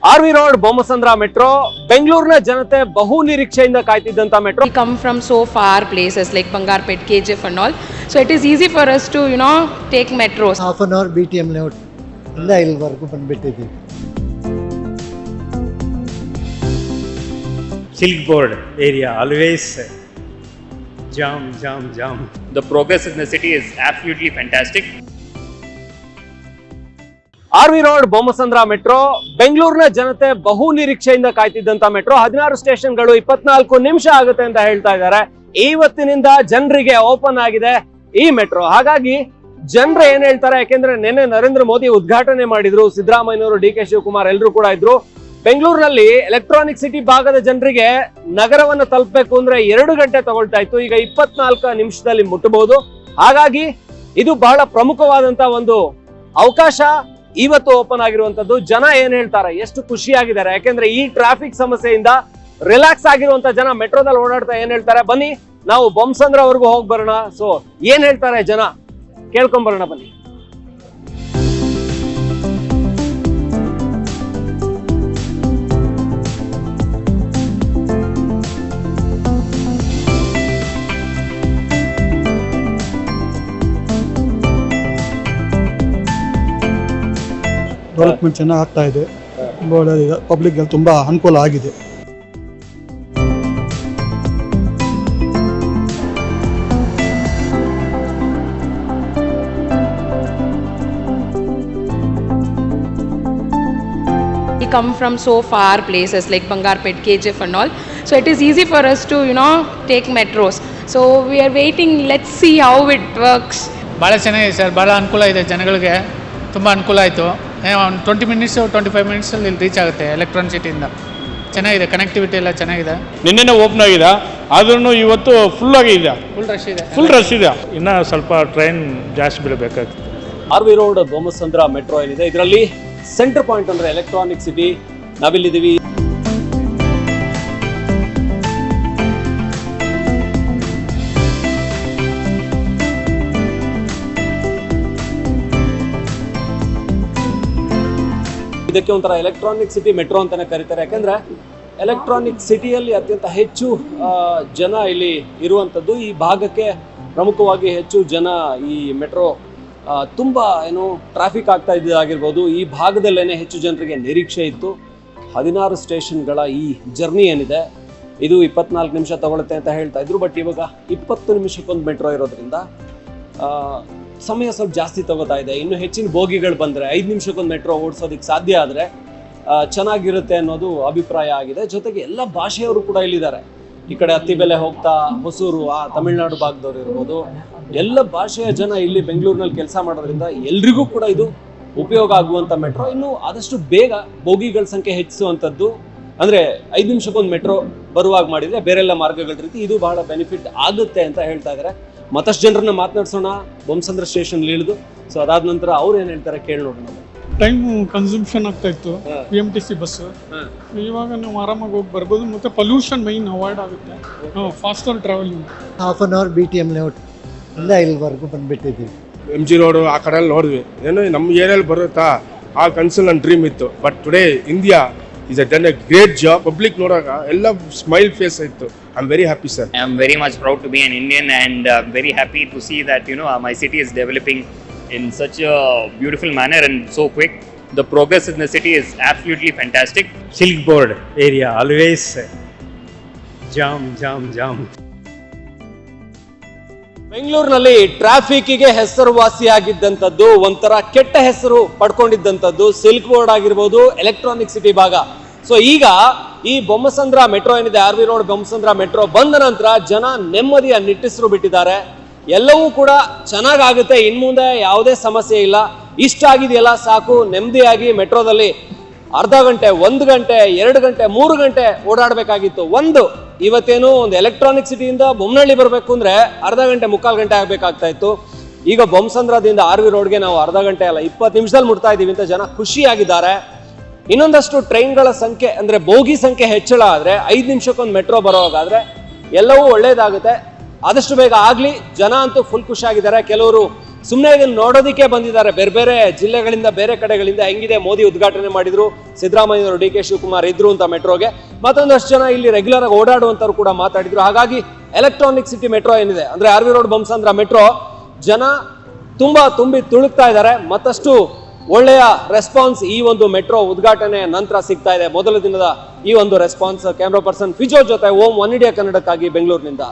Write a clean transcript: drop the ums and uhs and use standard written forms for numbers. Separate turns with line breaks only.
RV Road Bommasandra Metro, Bengaluru ಜನತೆ ಬಹು ನಿರೀಕ್ಷೆಯಿಂದ ಕಾಯ್ತಿದ್ದಂತ metro.
We come from so far places like Bangarpet, KGF and all. So it is easy for us to, take metros.
Half an hour BTM layout ಇಂದ ಇಲ್ಲಿವರೆಗೂ ಬಂದ್ಬಿಟ್ಟಿದ್ದೀವಿ.
Silk board area always jam.
The progress in the city is absolutely fantastic.
RV Road Bommasandra Metro, ಬೆಂಗಳೂರಿನ ಜನತೆ ಬಹು ನಿರೀಕ್ಷೆಯಿಂದ ಕಾಯ್ತಿದ್ದಂತ metro 16 ಸ್ಟೇಷನ್ಗಳು 24 ನಿಮಿಷ ಆಗುತ್ತೆ ಅಂತ ಹೇಳ್ತಾ ಇದ್ದಾರೆ. ಇವತ್ತಿನಿಂದ ಜನರಿಗೆ ಓಪನ್ ಆಗಿದೆ ಈ ಮೆಟ್ರೋ. ಹಾಗಾಗಿ ಜನರು ಏನ್ ಹೇಳ್ತಾರೆ, ಯಾಕೆಂದ್ರೆ ನಿನ್ನೆ ನರೇಂದ್ರ ಮೋದಿ ಉದ್ಘಾಟನೆ ಮಾಡಿದ್ರು, ಸಿದ್ದರಾಮಯ್ಯನವರು, DK ಶಿವಕುಮಾರ್ ಎಲ್ಲರೂ ಕೂಡ ಇದ್ರು. ಬೆಂಗಳೂರಿನಲ್ಲಿ ಎಲೆಕ್ಟ್ರಾನಿಕ್ ಸಿಟಿ ಭಾಗದ ಜನರಿಗೆ ನಗರವನ್ನು ತಲುಪಬೇಕು ಅಂದ್ರೆ 2 ಗಂಟೆ ತಗೊಳ್ತಾ ಇತ್ತು, ಈಗ 24 ನಿಮಿಷದಲ್ಲಿ ಮುಟ್ಟಬಹುದು. ಹಾಗಾಗಿ ಇದು ಬಹಳ ಪ್ರಮುಖವಾದಂತ ಒಂದು ಅವಕಾಶ ಇವತ್ತು ಓಪನ್ ಆಗಿರುವಂತದ್ದು. ಜನ ಏನ್ ಹೇಳ್ತಾರೆ, ಎಷ್ಟು ಖುಷಿಯಾಗಿದ್ದಾರೆ, ಯಾಕೆಂದ್ರೆ ಈ ಟ್ರಾಫಿಕ್ ಸಮಸ್ಯೆಯಿಂದ ರಿಲ್ಯಾಕ್ಸ್ ಆಗಿರುವಂತ ಜನ ಮೆಟ್ರೋದಲ್ಲಿ ಓಡಾಡ್ತಾ ಏನ್ ಹೇಳ್ತಾರೆ, ಬನ್ನಿ ನಾವು ಬೊಮ್ಮಸಂದ್ರವರೆಗೂ ಹೋಗಿ ಬರೋಣ. ಸೊ ಏನ್ ಹೇಳ್ತಾರೆ ಜನ ಕೇಳ್ಕೊಂಡ್ ಬರೋಣ ಬನ್ನಿ.
ಡೆವಲಪ್ಮೆಂಟ್ ಚೆನ್ನಾಗಿ ಆಗ್ತಾ ಇದೆ, ತುಂಬ ಒಳ್ಳೆಯದಿದೆ, ಪಬ್ಲಿಕ್ಗೆ ತುಂಬ ಅನುಕೂಲ ಆಗಿದೆ.
We come from so far places like Bangarpet, KGF and all. So it is easy for us to, take metros. So we are waiting, let's see how it works.
ಭಾಳ ಚೆನ್ನಾಗಿದೆ ಸರ್, ಭಾಳ ಅನುಕೂಲ ಇದೆ ಜನಗಳಿಗೆ, ತುಂಬ ಅನುಕೂಲ ಆಯಿತು. ಒಂದು 20 ಮಿನಿಟ್ಸು 25 ಮಿನಿಟ್ಸಲ್ಲಿ ಇಲ್ಲಿ ರೀಚ್ ಆಗುತ್ತೆ ಎಲೆಕ್ಟ್ರಾನಿಕ್ ಸಿಟಿಯಿಂದ. ಚೆನ್ನಾಗಿದೆ, ಕನೆಕ್ಟಿವಿಟಿ ಎಲ್ಲ ಚೆನ್ನಾಗಿದೆ.
ನಿನ್ನೆನೇ ಓಪನ್ ಆಗಿದೆ, ಆದ್ರೂ ಇವತ್ತು ಫುಲ್ ಆಗಿದೆ, ಫುಲ್ ರಶ್ ಇದೆ. ಇನ್ನು ಸ್ವಲ್ಪ ಟ್ರೈನ್ ಜಾಸ್ತಿ ಬಿಡಬೇಕಾಗ್ತದೆ.
RV Road ಬೊಮ್ಮಸಂದ್ರ ಮೆಟ್ರೋ ಏನಿದೆ, ಇದರಲ್ಲಿ ಸೆಂಟರ್ ಪಾಯಿಂಟ್ ಅಂದ್ರೆ ಎಲೆಕ್ಟ್ರಾನಿಕ್ ಸಿಟಿ. ನಾವಿಲ್ಲಿದ್ದೀವಿ. ಇದಕ್ಕೆ ಒಂಥರ ಎಲೆಕ್ಟ್ರಾನಿಕ್ ಸಿಟಿ ಮೆಟ್ರೋ ಅಂತಾನೆ ಕರೀತಾರೆ, ಯಾಕಂದ್ರೆ ಎಲೆಕ್ಟ್ರಾನಿಕ್ ಸಿಟಿಯಲ್ಲಿ ಅತ್ಯಂತ ಹೆಚ್ಚು ಜನ ಇಲ್ಲಿ ಇರುವಂಥದ್ದು. ಈ ಭಾಗಕ್ಕೆ ಪ್ರಮುಖವಾಗಿ ಹೆಚ್ಚು ಜನ ಈ ಮೆಟ್ರೋ ತುಂಬಾ ಟ್ರಾಫಿಕ್ ಆಗ್ತಾ ಇದ್ದಾಗಿರ್ಬೋದು. ಈ ಭಾಗದಲ್ಲೇನೆ ಹೆಚ್ಚು ಜನರಿಗೆ ನಿರೀಕ್ಷೆ ಇತ್ತು. 16 ಸ್ಟೇಷನ್ಗಳ ಈ ಜರ್ನಿ ಏನಿದೆ ಇದು 24 ನಿಮಿಷ ತಗೊಳುತ್ತೆ ಅಂತ ಹೇಳ್ತಾ ಇದ್ರು. ಬಟ್ ಇವಾಗ 20 ನಿಮಿಷಕ್ಕೊಂದು ಮೆಟ್ರೋ ಇರೋದ್ರಿಂದ ಸಮಯ ಸ್ವಲ್ಪ ಜಾಸ್ತಿ ತಗೋತಾ ಇದೆ. ಇನ್ನು ಹೆಚ್ಚಿನ ಬೋಗಿಗಳು ಬಂದರೆ 5 ನಿಮಿಷಕ್ಕೊಂದು ಮೆಟ್ರೋ ಓಡಿಸೋದಕ್ಕೆ ಸಾಧ್ಯ ಆದರೆ ಚೆನ್ನಾಗಿರುತ್ತೆ ಅನ್ನೋದು ಅಭಿಪ್ರಾಯ ಆಗಿದೆ. ಜೊತೆಗೆ ಎಲ್ಲ ಭಾಷೆಯವರು ಕೂಡ ಇಲ್ಲಿದ್ದಾರೆ. ಈ ಕಡೆ ಅತ್ತಿಬೆಲೆ ಹೋಗ್ತಾ ಹೊಸೂರು, ತಮಿಳುನಾಡು ಭಾಗದವ್ರು ಇರ್ಬೋದು, ಎಲ್ಲ ಭಾಷೆಯ ಜನ ಇಲ್ಲಿ ಬೆಂಗಳೂರಿನಲ್ಲಿ ಕೆಲಸ ಮಾಡೋದ್ರಿಂದ ಎಲ್ರಿಗೂ ಕೂಡ ಇದು ಉಪಯೋಗ ಆಗುವಂಥ ಮೆಟ್ರೋ. ಇನ್ನು ಆದಷ್ಟು ಬೇಗ ಬೋಗಿಗಳ ಸಂಖ್ಯೆ ಹೆಚ್ಚಿಸುವಂಥದ್ದು, ಅಂದರೆ 5 ನಿಮಿಷಕ್ಕೊಂದು ಮೆಟ್ರೋ ಬರುವಾಗ ಮಾಡಿದರೆ ಬೇರೆಲ್ಲ ಮಾರ್ಗಗಳ ರೀತಿ ಇದು ಬಹಳ ಬೆನಿಫಿಟ್ ಆಗುತ್ತೆ ಅಂತ ಹೇಳ್ತಾ ಇದ್ದಾರೆ. ಮತ್ತಷ್ಟು ಜನರನ್ನ ಮಾತನಾಡ್ಸೋಣ ಬೊಮ್ಮಸಂದ್ರ ಸ್ಟೇಷನ್ ಇಳಿದು. ಸೊ ಅದಾದ ನಂತರ ಅವ್ರು ಏನ್ ಹೇಳ್ತಾರೆ ಕೇಳಿ ನೋಡೋಣ.
ಟೈಮ್ ಕನ್ಸಂಪ್ಷನ್ ಆಗ್ತಾ ಇತ್ತು PMTC ಬಸ್, ಇವಾಗ ನಾವು ಆರಾಮಾಗಿ ಹೋಗಿ ಬರ್ಬೋದು, ಮತ್ತೆ ಪೊಲ್ಯೂಷನ್ ಮೈನ್ ಅವಾಯ್ಡ್ ಆಗುತ್ತೆ, faster travelling.
Half an hour BTM layout ಇಂದ ಇಲ್ಲಿವರೆಗೂ ಬಂದ್ಬಿಟ್ಟಿದ್ದೀವಿ.
MG ರೋಡ್ ಆ ಕಡೆ ಎಲ್ಲ ನೋಡಿದ್ವಿ, ಏನು ನಮ್ಮ ಏರಿಯಲ್ಲಿ ಬರುತ್ತಾ ಆ ಕನ್ಸಲ್ ನನ್ನ ಡ್ರೀಮ್ ಇತ್ತು. But today India is done a great job. Public ನೋಡಾಗ ಎಲ್ಲ ಸ್ಮೈಲ್ ಫೇಸ್ ಇತ್ತು. I'm very happy, sir.
I am very much proud to be an Indian and very happy to see that my city is developing in such a beautiful manner and so quick. The progress in the city is absolutely fantastic.
Silk board area always jam.
ಬೆಂಗಳೂರಿನಲ್ಲಿ ಟ್ರಾಫಿಕ್ಗೆ ಹೆಸರುವಾಸಿಯಾಗಿದ್ದಂಥದ್ದು, ಒಂಥರ ಕೆಟ್ಟ ಹೆಸರು ಪಡ್ಕೊಂಡಿದ್ದಂಥದ್ದು silk board ಆಗಿರ್ಬೋದು, electronic city ಭಾಗ. So ಈಗ ಈ Bommasandra metro ಏನಿದೆ, RV Road Bommasandra metro ಬಂದ ನಂತರ ಜನ ನೆಮ್ಮದಿಯ ನಿಟ್ಟಿಸರು ಬಿಟ್ಟಿದ್ದಾರೆ. ಎಲ್ಲವೂ ಕೂಡ ಚೆನ್ನಾಗಾಗುತ್ತೆ, ಇನ್ಮುಂದೆ ಯಾವುದೇ ಸಮಸ್ಯೆ ಇಲ್ಲ, ಇಷ್ಟ ಆಗಿದೆಯಲ್ಲ ಸಾಕು, ನೆಮ್ಮದಿಯಾಗಿ ಮೆಟ್ರೋದಲ್ಲಿ ಅರ್ಧ ಗಂಟೆ, 1 ಗಂಟೆ, 2 ಗಂಟೆ, 3 ಗಂಟೆ ಓಡಾಡಬೇಕಾಗಿತ್ತು. ಇವತ್ತೇನು ಒಂದು ಎಲೆಕ್ಟ್ರಾನಿಕ್ ಸಿಟಿಯಿಂದ ಬೊಮ್ಮನಹಳ್ಳಿ ಬರಬೇಕು ಅಂದ್ರೆ ಅರ್ಧ ಗಂಟೆ, 3/4 ಗಂಟೆ ಆಗಬೇಕಾಗ್ತಾ ಇತ್ತು. ಈಗ ಬೊಮ್ಮಸಂದ್ರದಿಂದ RV Roadಗೆ ನಾವು ಅರ್ಧ ಗಂಟೆ ಅಲ್ಲ 20 ನಿಮಿಷದಲ್ಲಿ ಮುಟ್ತಾ ಇದ್ದೀವಿ ಅಂತ ಜನ ಖುಷಿಯಾಗಿದ್ದಾರೆ. ಇನ್ನೊಂದಷ್ಟು ಟ್ರೈನ್ಗಳ ಸಂಖ್ಯೆ ಅಂದ್ರೆ ಬೋಗಿ ಸಂಖ್ಯೆ ಹೆಚ್ಚಳ ಆದ್ರೆ 5 ನಿಮಿಷಕ್ಕೊಂದು ಮೆಟ್ರೋ ಬರೋವಾಗಾದ್ರೆ ಎಲ್ಲವೂ ಒಳ್ಳೇದಾಗುತ್ತೆ. ಆದಷ್ಟು ಬೇಗ ಆಗ್ಲಿ. ಜನ ಅಂತೂ ಫುಲ್ ಖುಷಿಯಾಗಿದ್ದಾರೆ. ಕೆಲವರು ಸುಮ್ಮನೆ ಇದನ್ನು ನೋಡೋದಕ್ಕೆ ಬಂದಿದ್ದಾರೆ. ಬೇರೆ ಬೇರೆ ಜಿಲ್ಲೆಗಳಿಂದ, ಬೇರೆ ಕಡೆಗಳಿಂದ ಹೆಂಗಿದೆ ಮೋದಿ ಉದ್ಘಾಟನೆ ಮಾಡಿದ್ರು, ಸಿದ್ದರಾಮಯ್ಯವರು, ಡಿ ಕೆ ಶಿವಕುಮಾರ್ ಇದ್ರು ಅಂತ ಮೆಟ್ರೋಗೆ. ಮತ್ತೊಂದಷ್ಟು ಜನ ಇಲ್ಲಿ ರೆಗ್ಯುಲರ್ ಆಗಿ ಓಡಾಡುವಂತವ್ರು ಕೂಡ ಮಾತಾಡಿದ್ರು. ಹಾಗಾಗಿ ಎಲೆಕ್ಟ್ರಾನಿಕ್ ಸಿಟಿ ಮೆಟ್ರೋ ಏನಿದೆ ಅಂದ್ರೆ R V road Bommasandra metro ಜನ ತುಂಬಿ ತುಳುಕ್ತಾ ಇದ್ದಾರೆ. ಮತ್ತಷ್ಟು ಒಳ್ಳೆಯ ರೆಸ್ಪಾನ್ಸ್ ಈ ಒಂದು ಮೆಟ್ರೋ ಉದ್ಘಾಟನೆ ನಂತರ ಸಿಗ್ತಾ ಇದೆ. ಮೊದಲ ದಿನದ ಈ ಒಂದು ರೆಸ್ಪಾನ್ಸ್. ಕ್ಯಾಮ್ರಾ ಪರ್ಸನ್ ಫಿಜೋ ಜೊತೆ ಓಂ, ಒನ್ ಇಂಡಿಯಾ ಕನ್ನಡಕ್ಕಾಗಿ ಬೆಂಗಳೂರಿನಿಂದ.